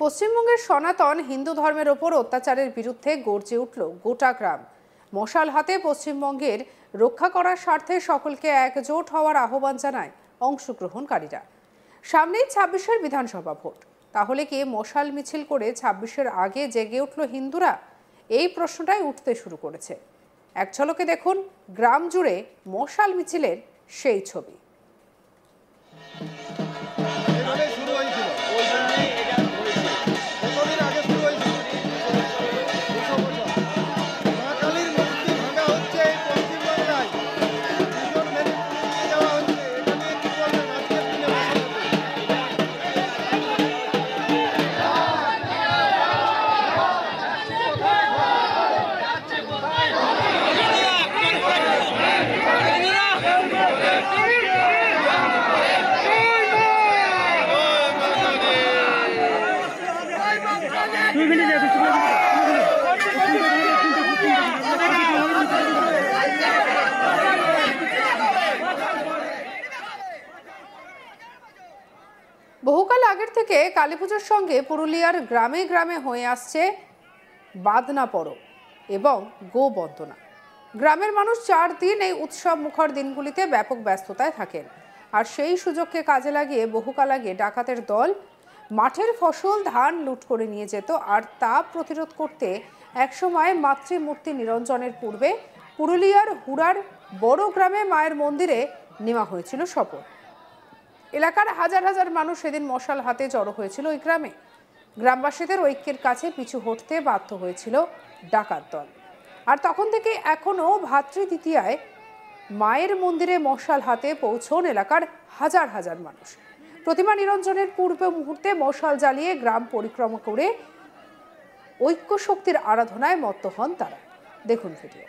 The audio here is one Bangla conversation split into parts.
পশ্চিমবঙ্গের সনাতন হিন্দু ধর্মের ওপর অত্যাচারের বিরুদ্ধে গর্জে উঠল গোটা গ্রাম। মশাল হাতে পশ্চিমবঙ্গের রক্ষা করার স্বার্থে সকলকে একজোট হওয়ার আহ্বান জানায় অংশগ্রহণকারীরা। সামনেই ২৬-এর বিধানসভা ভোট, তাহলে কি মশাল মিছিল করে ২৬-এর আগে জেগে উঠল হিন্দুরা? এই প্রশ্নটাই উঠতে শুরু করেছে। এক ঝলকে দেখুন গ্রাম জুড়ে মশাল মিছিলের সেই ছবি। বহুকাল আগের থেকে কালীপুজোর সঙ্গে পুরুলিয়ার গ্রামে গ্রামে হয়ে আসছে বাদনা পরব এবং গোবন্দনা। গ্রামের মানুষ ৪ দিন এই উৎসব মুখর দিনগুলিতে ব্যাপক ব্যস্ততায় থাকেন। আর সেই সুযোগকে কাজে লাগিয়ে বহুকাল আগে ডাকাতের দল মাঠের ফসল ধান লুট করে নিয়ে যেত। আর তা প্রতিরোধ করতে একসময় মাতৃমূর্তি নিরঞ্জনের পূর্বে পুরুলিয়ার হুড়ার বড় গ্রামে মায়ের মন্দিরে নেওয়া হয়েছিল শপথ। এলাকার হাজার হাজার মানুষ সেদিন মশাল হাতে জড়ো হয়েছিল ওই গ্রামে। গ্রামবাসীদের ঐক্যের কাছে পিছু হটতে বাধ্য হয়েছিল ডাকাত দল। আর তখন থেকে এখনো ভাতৃদ্বিতীয়ায় মায়ের মন্দিরে মশাল হাতে পৌঁছন এলাকার হাজার হাজার মানুষ। প্রতিমা নিরঞ্জনের পূর্ব মুহূর্তে মশাল জ্বালিয়ে গ্রাম পরিক্রমা করে ঐক্য শক্তির আরাধনায় মত্ত হন তারা। দেখুন ভিডিও।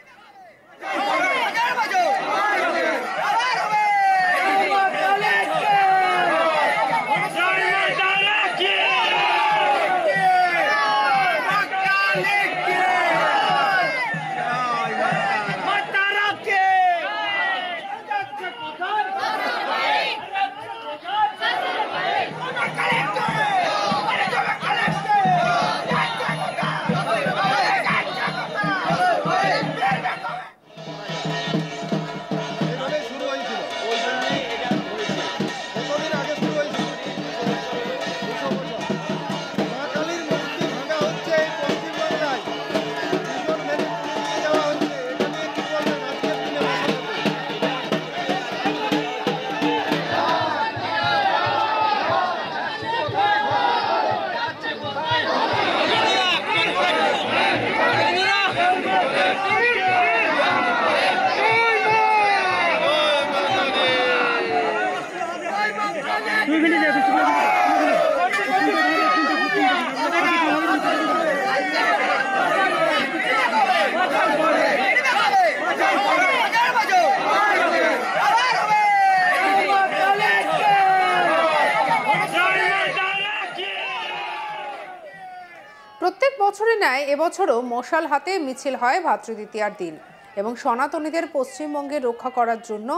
প্রত্যেক বছরে ন্যায় এবছরও মশাল হাতে মিছিল হয় ভাতৃদ্বিতীয়ার দিন এবং সনাতনীদের পশ্চিমবঙ্গে রক্ষা করার জন্য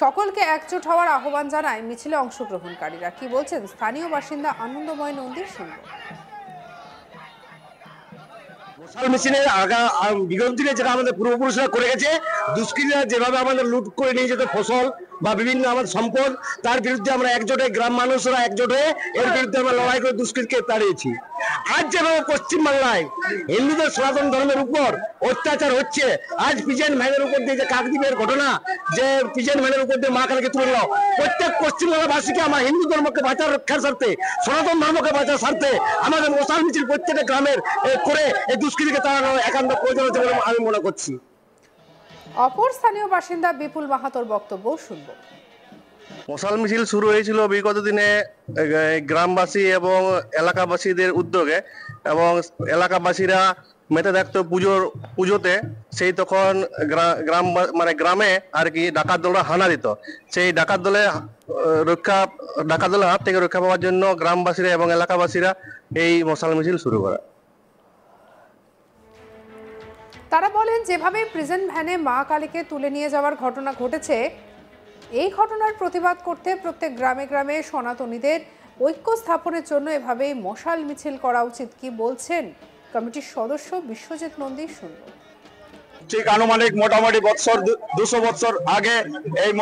সকলকে একজোট হওয়ার আহ্বান জানায় মিছিলে অংশগ্রহণকারীরা। কি বলছেন স্থানীয় বাসিন্দা আনন্দময় নন্দী, শুনব। মশাল মিছিলের বিগত দিনে যেটা আমাদের পূর্বপুরুষরা করে গেছে, দুষ্কৃতীরা যেভাবে আমাদের লুট করে নিয়ে যেত ফসল বা বিভিন্ন আমাদের সম্পদ, তার বিরুদ্ধে আমরা একজোটে গ্রাম মানুষরা একজোট হয়ে এর বিরুদ্ধে আমরা লড়াই করে দুষ্কৃতীকে তাড়িয়েছি। আজ যেভাবে পশ্চিমবাংলায় হিন্দুদের সনাতন ধর্মের উপর অত্যাচার হচ্ছে, আজ পিজেন ভ্যানের উপর দিয়ে যে কাকদ্বীপের ঘটনা, যে পিজেন ভ্যানের উপর দিয়ে মা কালীকে তুলে নিল, প্রত্যেক পশ্চিমবাংলাবাসীকে আমার হিন্দু ধর্মকে বাঁচার রক্ষার স্বার্থে, সনাতন ধর্মকে বাঁচার স্বার্থে আমাদের মশাল মিছিল প্রত্যেকটা গ্রামের করে এই দুষ্কৃতীকে তাড়ানো একান্ত প্রয়োজন হচ্ছে বলে আমি মনে করছি। অপর স্থানীয় বাসিন্দা বিপুল মাহাতোর বক্তব্য শুনব। মশাল মিছিল শুরু হয়েছিল বিগত দিনে গ্রামবাসী এবং এলাকাবাসীদের উদ্যোগে, এবং এলাকাবাসীরা মেতে থাকতো পুজোতে। সেই তখন গ্রামে আর কি ডাকাত দলরা হানা দিত। সেই ডাকাত দলের হাত থেকে রক্ষা পাওয়ার জন্য গ্রামবাসীরা এবং এলাকাবাসীরা এই মশাল মিছিল শুরু করে। তারা বলেন, যেভাবে প্রিজন ভ্যানে মা কালীকে তুলে নিয়ে যাওয়ার ঘটনা ঘটেছে, এই ঘটনার প্রতিবাদ করতে প্রত্যেক গ্রামে গ্রামে সনাতনীদের ঐক্য স্থাপনের জন্য এভাবেই মশাল মিছিল করা উচিত। কি বলছেন কমিটির সদস্য বিশ্বজিৎ নন্দী, শুনব। ঠিক আনুমানিক মোটামুটি 200 বছর আগে এই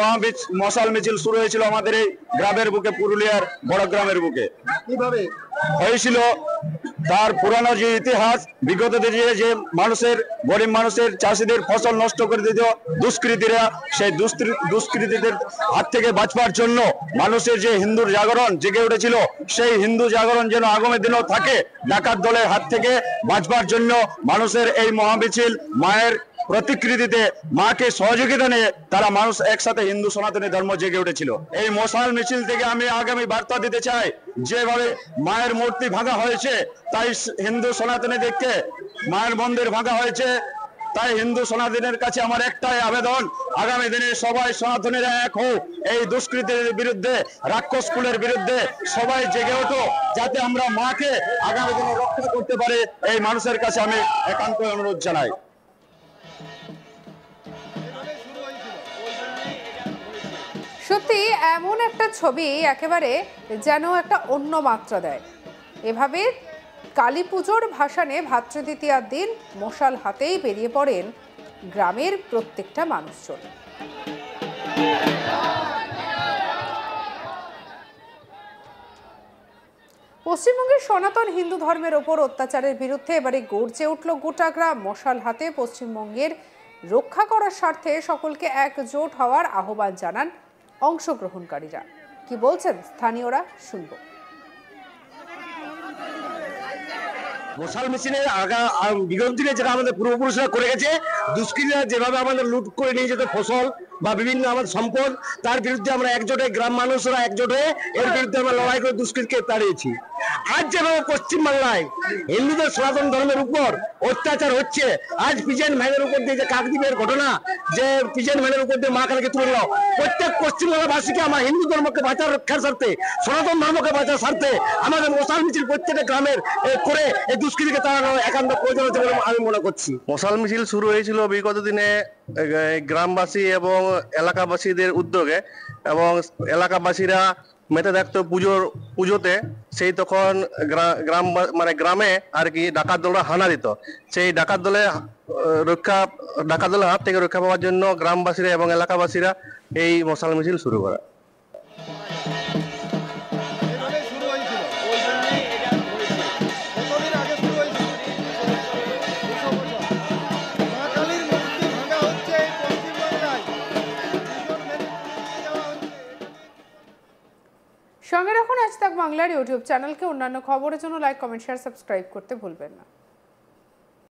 মশাল মিছিল শুরু হয়েছিল আমাদের এই গ্রামের বুকে, পুরুলিয়ার বড় গ্রামের বুকে। কিভাবে হয়েছিল তার পুরানো যে ইতিহাস, বিগত দিনে যে মানুষের, গরিব মানুষের, চাষিদের ফসল নষ্ট করে দিত দুষ্কৃতীরা, সেই দুষ্কৃতীদের হাত থেকে বাঁচবার জন্য মানুষের যে হিন্দুর জাগরণ জেগে উঠেছিল, সেই হিন্দু জাগরণ যেন আগামী দিনেও থাকে। ডাকাত দলের হাত থেকে বাঁচবার জন্য মানুষের এই মহামিছিল মায়ের প্রতিকৃতিতে মাকে সহযোগিতা নিয়ে তারা মানুষ একসাথে হিন্দু সনাতনী ধর্ম জেগে উঠেছিল। এই মশাল মিছিল থেকে আমি আগামী বার্তা দিতে চাই, যেভাবে মায়ের মূর্তি ভাঙা হয়েছে, তাই হিন্দু সনাতনীদেরকে মায়ের মন্দির ভাঙা হয়েছে, তাই হিন্দু সনাতনীদের কাছে আমার একটাই আবেদন, আগামী দিনে সবাই সনাতনীরা এক হোক, এই দুষ্কৃতির বিরুদ্ধে, রাক্ষস কুলের বিরুদ্ধে সবাই জেগে ওঠো, যাতে আমরা মাকে আগামী দিনে রক্ষা করতে পারি। এই মানুষের কাছে আমি একান্ত অনুরোধ জানাই। সত্যি এমন একটা ছবি একেবারে যেন একটা অন্য মাত্রা দেয়। এভাবে কালী পুজোর ভাসানে ভাতৃদ্বিতীয়ার দিন মশাল হাতেই বেরিয়ে পড়েন গ্রামের প্রত্যেকটা মানুষজন। পশ্চিমবঙ্গের সনাতন হিন্দু ধর্মের ওপর অত্যাচারের বিরুদ্ধে এবারে গর্জে উঠল গোটা গ্রাম। মশাল হাতে পশ্চিমবঙ্গের রক্ষা করার স্বার্থে সকলকে একজোট হওয়ার আহ্বান জানান অংশগ্রহণকারীরা। কি বলছেন স্থানীয়রা, শুনব। মশাল মিছিলের বিগত দিনে যেটা আমাদের পূর্বপুরুষরা করে গেছে, দুষ্কৃতীরা যেভাবে আমাদের লুট করে নিয়ে যেত ফসল বা বিভিন্ন আমাদের সম্পদ, তার বিরুদ্ধে আমরা একজোটে, গ্রাম মানুষরা একজোট হয়ে এর বিরুদ্ধে আমরা লড়াই করে দুষ্কৃতীকে তাড়িয়েছি। আজ যেভাবে পশ্চিমবাংলায় হিন্দুদের সনাতন ধর্মের উপর অত্যাচার হচ্ছে, আজ পিজেন ভ্যানের উপর দিয়ে যে কাকদ্বীপের ঘটনা, যে পিজেন ভ্যানের উপর দিয়ে মা কালীকে তুলে নিল, প্রত্যেক পশ্চিমবাংলাবাসীকে আমার হিন্দু ধর্মকে বাঁচার রক্ষার স্বার্থে, সনাতন ধর্মকে বাঁচার স্বার্থে আমাদের মশাল মিছিল প্রত্যেকটা গ্রামের করে এই দুষ্কৃতিকে তাড়ানো একান্ত প্রয়োজন হচ্ছে বলে আমি মনে করছি। মশাল মিছিল শুরু হয়েছিল বিগত দিনে গ্রামবাসী এবং এলাকাবাসীদের উদ্যোগে, এবং এলাকাবাসীরা মেতে থাকতো পুজোতে। সেই তখন গ্রাম মানে গ্রামে আর কি ডাকাত দলরা হানা দিত। সেই ডাকাত দলের হাত থেকে রক্ষা পাওয়ার জন্য গ্রামবাসীরা এবং এলাকাবাসীরা এই মশাল মিছিল শুরু করে। সঙ্গে রাখুন আজ তাক বাংলার ইউটিউব চ্যানেলকে। অন্যান্য খবরের জন্য লাইক, কমেন্ট, শেয়ার, সাবস্ক্রাইব করতে ভুলবেন না।